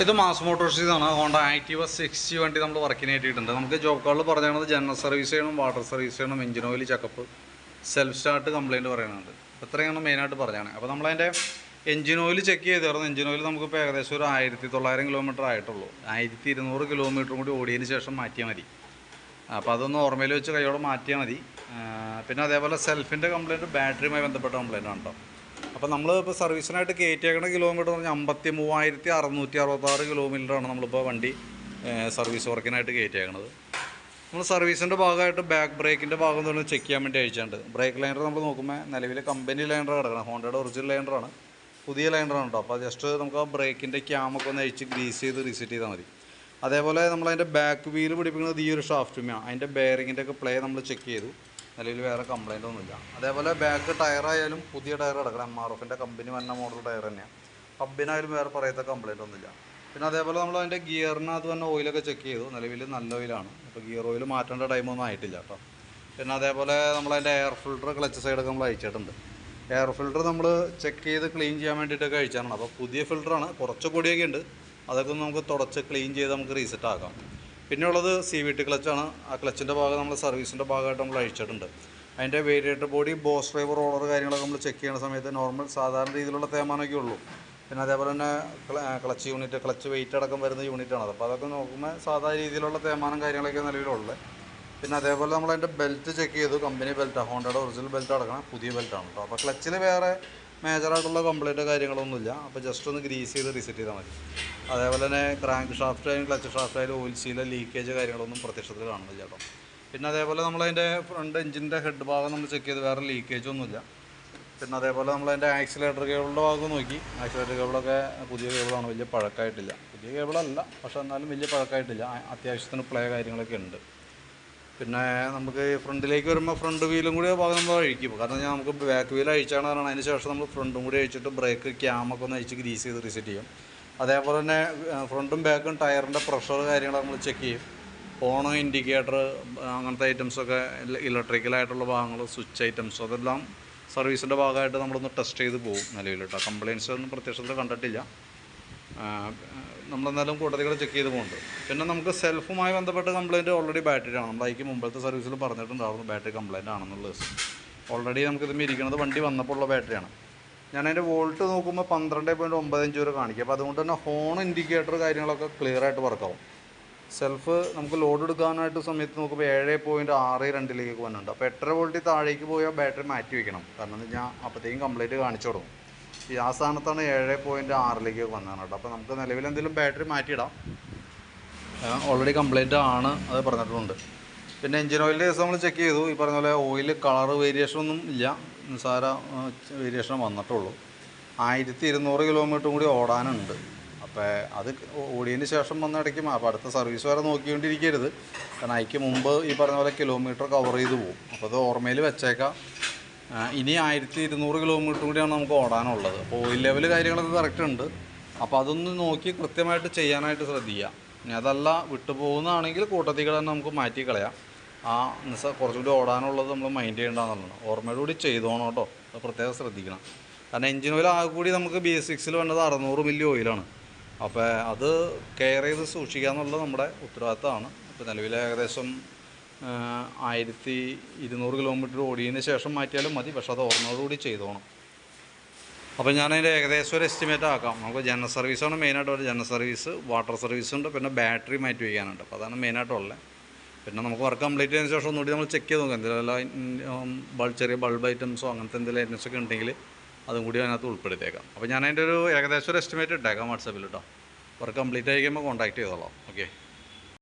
ഇത് mass മോട്ടോഴ്സിന്നാണ്. Honda Activa 60 വണ്ടി നമ്മൾ വർക്കിന് കയറ്റിയിട്ടുണ്ട്. നമുക്ക് ജോബ് കാർഡിൽ പറഞ്ഞത് ജനറൽ സർവീസ് ചെയ്യണം, വാട്ടർ സർവീസ് ചെയ്യണം, engine oil checkup, self start complaint പറയുന്നുണ്ട്. ഇത്രയാണ് മെയിനായിട്ട് പറഞ്ഞാണ്. അപ്പോൾ നമ്മളതിൻ്റെ എഞ്ചിൻ ഓയിൽ ചെക്ക് ചെയ്തിരുന്നു. എഞ്ചിൻ ഓയിൽ നമുക്കിപ്പോൾ ഏകദേശം ഒരു 1900 കിലോമീറ്റർ ആയിട്ടുള്ളൂ. 1200 കിലോമീറ്റർ കൂടി ഓടിയതിന് ശേഷം മാറ്റിയാൽ മതി. അപ്പോൾ അതൊന്ന് ഓർമ്മയിൽ വെച്ച് കൈയോടെ മാറ്റിയാൽ മതി. പിന്നെ അതേപോലെ സെൽഫിൻ്റെ കംപ്ലയിൻറ്റ് ബാറ്ററിയുമായി ബന്ധപ്പെട്ട കംപ്ലയിൻ്റ് ആണ് കേട്ടോ. അപ്പോൾ നമ്മൾ ഇപ്പോൾ സർവീസിനായിട്ട് കയറ്റിയേക്കുന്ന കിലോമീറ്റർ എന്ന് പറഞ്ഞാൽ 53,666 കിലോമീറ്ററാണ് നമ്മളിപ്പോൾ വണ്ടി സർവീസ് വർക്കിനായിട്ട് കയറ്റിയേക്കുന്നത്. നമ്മൾ സർവീസിൻ്റെ ഭാഗമായിട്ട് ബാക്ക് ബ്രേക്കിൻ്റെ ഭാഗം തന്നെ ചെക്ക് ചെയ്യാൻ വേണ്ടി അയച്ചിട്ടുണ്ട്. ബ്രേക്ക് ലൈനർ നമ്മൾ നോക്കുമ്പോൾ നിലവിൽ കമ്പനി ലൈനർ കിടക്കണം. ഹോണ്ടയുടെ ഒറിജിനൽ ലൈനറാണ്, പുതിയ ലൈനറാണ് കേട്ടോ. അപ്പോൾ ജസ്റ്റ് നമുക്ക് ആ ബ്രേക്കിൻ്റെ ക്യാമൊക്കെ ഒന്ന് അഴിച്ച് ഗ്രീസ് ചെയ്ത് റീസെറ്റ് ചെയ്താൽ മതി. അതേപോലെ നമ്മളതിൻ്റെ ബാക്ക് വീല് പിടിപ്പിക്കുന്നത് ഈ ഒരു ഷാഫ്റ്റുമാണ്. അതിൻ്റെ ബെയറിങ്ങിൻ്റെ ഒക്കെ പ്ലേ നമ്മൾ ചെക്ക് ചെയ്തു. നിലവിൽ വേറെ കംപ്ലയിൻ്റ് ഒന്നുമില്ല. അതേപോലെ ബാക്ക് ടയറായാലും പുതിയ ടയർ കിടക്കണം. MRF കമ്പനി വന്ന മോഡൽ ടയർ തന്നെയാണ്. ഹബിനായാലും വേറെ പറയത്ത കംപ്ലയിൻ്റ് ഒന്നുമില്ല. പിന്നെ അതേപോലെ നമ്മൾ അതിൻ്റെ ഗിയറിനകത്ത് തന്നെ ഓയിലൊക്കെ ചെക്ക് ചെയ്തു. നിലവിൽ നല്ല ഓയിലാണ്. അപ്പോൾ ഗിയർ ഓയിൽ മാറ്റേണ്ട ടൈമൊന്നും ആയിട്ടില്ല കേട്ടോ. പിന്നെ അതേപോലെ നമ്മളതിൻ്റെ എയർ ഫിൽറ്റർ ക്ലച്ച് സൈഡൊക്കെ നമ്മൾ അയച്ചിട്ടുണ്ട്. എയർ ഫിൽറ്റർ നമ്മൾ ചെക്ക് ചെയ്ത് ക്ലീൻ ചെയ്യാൻ വേണ്ടിയിട്ടൊക്കെ അയച്ചാണ്. അപ്പോൾ പുതിയ ഫിൽറ്ററാണ്, കുറച്ച് പൊടിയൊക്കെ ഉണ്ട്. അതൊക്കെ നമുക്ക് തുടച്ച് ക്ലീൻ ചെയ്ത് നമുക്ക് റീസെറ്റ് ആക്കാം. പിന്നെ ഉള്ളത് CVT ക്ലച്ചാണ്. ആ ക്ലച്ചിൻ്റെ ഭാഗം നമ്മൾ സർവീസിൻ്റെ ഭാഗമായിട്ട് നമ്മൾ അഴിച്ചിട്ടുണ്ട്. അതിൻ്റെ variator body, boss driver, roller കാര്യങ്ങളൊക്കെ നമ്മൾ ചെക്ക് ചെയ്യുന്ന സമയത്ത് നോർമൽ സാധാരണ രീതിയിലുള്ള തേമാനമൊക്കെ ഉള്ളൂ. പിന്നെ അതേപോലെ തന്നെ ക്ലച്ച് യൂണിറ്റ്, ക്ലച്ച് വെയിറ്റ് അടക്കം വരുന്ന യൂണിറ്റാണത്. അപ്പോൾ അതൊക്കെ നോക്കുമ്പോൾ സാധാരണ രീതിയിലുള്ള തേമാനം കാര്യങ്ങളൊക്കെ നിലവിലുള്ളത്. പിന്നെ അതേപോലെ നമ്മൾ അതിൻ്റെ ബെൽറ്റ് ചെക്ക് ചെയ്തു. കമ്പനി ബെൽറ്റാണ്, ഹോണ്ടയുടെ ഒറിജിനൽ ബെൽറ്റ് അടക്കണം, പുതിയ ബെൽറ്റാണ് കേട്ടോ. അപ്പോൾ ക്ലച്ചിൽ വേറെ മേജറായിട്ടുള്ള കംപ്ലൈൻറ്റ് കാര്യങ്ങളൊന്നുമില്ല. അപ്പോൾ ജസ്റ്റ് ഒന്ന് ഗ്രീസ് ചെയ്ത് റീസെറ്റ് ചെയ്താൽ മതി. അതേപോലെ തന്നെ ക്രാങ്ക് ഷാഫ്റ്റ് ആയാലും ക്ലച്ച് ഷാഫ്റ്റ് ആയാലും ഓയിൽ സീൽ, ലീക്കേജ് കാര്യങ്ങളൊന്നും പ്രത്യക്ഷത്തിൽ കാണുന്നില്ല കേട്ടോ. പിന്നെ അതേപോലെ നമ്മളതിൻ്റെ ഫ്രണ്ട് എഞ്ചിൻ്റെ ഹെഡ് ഭാഗം നമ്മൾ ചെക്ക് ചെയ്ത് വേറെ ലീക്കേജ് ഒന്നുമില്ല. പിന്നെ അതേപോലെ നമ്മളതിൻ്റെ ആക്സിലേറ്റർ കേബിളിൻ്റെ ഭാഗം നോക്കി. ആക്സിലേറ്റർ കേബിളൊക്കെ പുതിയ കേബിളാണ്, വലിയ പഴക്കമായിട്ടില്ല. പുതിയ കേബിളല്ല, പക്ഷെ എന്നാലും വലിയ പഴക്കമായിട്ടില്ല. അത്യാവശ്യത്തിന് പ്ലേ കാര്യങ്ങളൊക്കെ ഉണ്ട്. പിന്നെ നമുക്ക് ഫ്രണ്ടിലേക്ക് വരുമ്പോൾ ഫ്രണ്ട് വീലും കൂടി ഭാഗം നമ്മൾ അഴിക്കും. കാരണം നമുക്ക് ബാക്ക് വീൽ അഴിച്ചാണ് പറഞ്ഞാൽ അതിന് ശേഷം നമ്മൾ ഫ്രണ്ടും കൂടി അഴിച്ചിട്ട് ബ്രേക്ക് ക്യാമൊക്കെ ഒന്ന് അഴിച്ച് ഗ്രീസ് ചെയ്ത് റീസെറ്റ് ചെയ്യും. അതേപോലെ തന്നെ ഫ്രണ്ടും ബാക്കും ടയറിൻ്റെ പ്രഷർ കാര്യങ്ങൾ നമ്മൾ ചെക്ക് ചെയ്യും. ഫോണ്, ഇൻഡിക്കേറ്റർ, അങ്ങനത്തെ ഐറ്റംസൊക്കെ, ഇലക്ട്രിക്കലായിട്ടുള്ള ഭാഗങ്ങൾ, സ്വിച്ച് ഐറ്റംസ്, അതെല്ലാം സർവീസിൻ്റെ ഭാഗമായിട്ട് നമ്മളൊന്ന് ടെസ്റ്റ് ചെയ്ത് പോകും നിലവിൽ കേട്ടോ. കംപ്ലയിൻസ് ഒന്നും പ്രത്യക്ഷത്തിൽ കണ്ടിട്ടില്ല. നമ്മളെന്നാലും കൂട്ടത്തികൾ ചെക്ക് ചെയ്ത് പോകുന്നുണ്ട്. പിന്നെ നമുക്ക് സെൽഫുമായി ബന്ധപ്പെട്ട കംപ്ലയിൻറ്റ് ഓൾറെഡി ബാറ്ററിയാണ്. നമ്മൾ അതിക്ക് മുമ്പത്തെ സർവീസിൽ പറഞ്ഞിട്ടുണ്ടായിരുന്നു ബാറ്ററി കംപ്ലയിൻ്റ് ആണെന്നുള്ളത്. ഓൾറെഡി നമുക്കിത് ഇരിക്കുന്നത് വണ്ടി വന്നപ്പോൾ ഉള്ള ബാറ്ററിയാണ്. ഞാനതിൻ്റെ വോൾട്ട് നോക്കുമ്പോൾ 12.95 വരെ കാണിക്കും. അപ്പോൾ അതുകൊണ്ട് തന്നെ ഹോൺ, ഇൻഡിക്കേറ്റർ കാര്യങ്ങളൊക്കെ ക്ലിയർ ആയിട്ട് വർക്കാവും. സെൽഫ് നമുക്ക് ലോഡ് എടുക്കാനായിട്ട് സമയത്ത് നോക്കുമ്പോൾ 7.62 വന്നിട്ടുണ്ട്. അപ്പോൾ 8.5 വോൾട്ടിൽ താഴേക്ക് പോയാൽ ബാറ്ററി മാറ്റി വയ്ക്കണം. കാരണം എന്ന് വെച്ചാൽ അപ്പോഴത്തേക്കും കംപ്ലൈൻറ്റ് കാണിച്ചു തുടങ്ങും. ആ സ്ഥാനത്താണ് 7.6 വന്നതാണ് കേട്ടോ. അപ്പോൾ നമുക്ക് നിലവിൽ എന്തെങ്കിലും ബാറ്ററി മാറ്റിയിടാം. ഓൾറെഡി കംപ്ലൈൻറ്റ് ആണ്, അത് പറഞ്ഞിട്ടുണ്ട്. പിന്നെ എഞ്ചിൻ ഓയിലിൻ്റെ കേസ് നമ്മൾ ചെക്ക് ചെയ്തു. ഈ പറഞ്ഞ പോലെ ഓയിൽ കളർ വേരിയേഷനൊന്നും ഇല്ല, നിസ്സാര വേരിയേഷൻ വന്നിട്ടുള്ളൂ. 1200 കിലോമീറ്റർ കൂടി ഓടാനുണ്ട്. അപ്പോൾ അത് ഓടിയതിന് ശേഷം വന്നിടയ്ക്കും. അപ്പോൾ അടുത്ത സർവീസ് വരെ നോക്കിക്കൊണ്ടിരിക്കരുത്. കാരണം അതിക്ക് മുമ്പ് ഈ പറഞ്ഞ പോലെ കിലോമീറ്റർ കവർ ചെയ്ത് പോകും. അപ്പോൾ അത് ഓർമ്മയിൽ വെച്ചേക്കാം. ഇനി 1200 കിലോമീറ്റർ കൂടിയാണ് നമുക്ക് ഓടാനുള്ളത്. അപ്പോൾ ഓയിൽ ലെവൽ കാര്യങ്ങളൊക്കെ കറക്റ്റ് ഉണ്ട്. അപ്പോൾ അതൊന്ന് നോക്കി കൃത്യമായിട്ട് ചെയ്യാനായിട്ട് ശ്രദ്ധിക്കുക. ഇനി അതല്ല വിട്ടുപോകുന്നതാണെങ്കിൽ കൂട്ടത്തിൽ തന്നെ നമുക്ക് മാറ്റി കളയാം. കുറച്ചുകൂടി ഓടാനുള്ളത് നമ്മൾ മൈൻഡ് ചെയ്യേണ്ടതെന്നുള്ളതാണ്. ഓർമ്മയോടുകൂടി ചെയ്തോണം കേട്ടോ. അത് പ്രത്യേകം ശ്രദ്ധിക്കണം. കാരണം എഞ്ചിൻ ഓയിൽ ആകെ കൂടി നമുക്ക് BS6 വന്നത് 600 മില്ലി ഓയിലാണ്. അപ്പോൾ അത് കെയർ ചെയ്ത് സൂക്ഷിക്കുക എന്നുള്ളത് നമ്മുടെ ഉത്തരവാദിത്തമാണ്. അപ്പോൾ നിലവിൽ ഏകദേശം 1200 കിലോമീറ്റർ ഓടിയതിന് ശേഷം മാറ്റിയാലും മതി. പക്ഷെ അത് ഓർമ്മയോടുകൂടി ചെയ്തോണം. അപ്പോൾ ഞാനതിൻ്റെ ഏകദേശം ഒരു എസ്റ്റിമേറ്റ് ആക്കാം. നമുക്ക് ജനറൽ സർവീസാണ് മെയിനായിട്ട്. ജനറൽ സർവീസ്, വാട്ടർ സർവീസുണ്ട്, പിന്നെ ബാറ്ററി മാറ്റി വയ്ക്കാനുണ്ട്. അപ്പോൾ അതാണ് മെയിനായിട്ടുള്ളത്. പിന്നെ നമുക്ക് വർക്ക് കംപ്ലീറ്റ് ചെയ്തതിന് ശേഷം ഒന്നുകൂടി നമ്മൾ ചെക്ക് ചെയ്ത് നോക്കാം. എന്തെങ്കിലും ചെറിയ ബൾബ് ഐറ്റംസോ അങ്ങനത്തെ എന്തെങ്കിലും ഐറ്റംസൊക്കെ ഉണ്ടെങ്കിൽ അതും കൂടി അതിനകത്ത് ഉൾപ്പെടുത്തിയേക്കാം. അപ്പോൾ ഞാൻ അതിൻ്റെ ഒരു ഏകദേശം ഒരു എസ്റ്റിമേറ്റ് ഇട്ടേക്കാം വാട്സാപ്പിൽ കേട്ടോ. വർക്ക് കംപ്ലീറ്റ് ആയി കഴിയുമ്പോൾ കോൺടാക്ട് ചെയ്തോളാം. ഓക്കെ.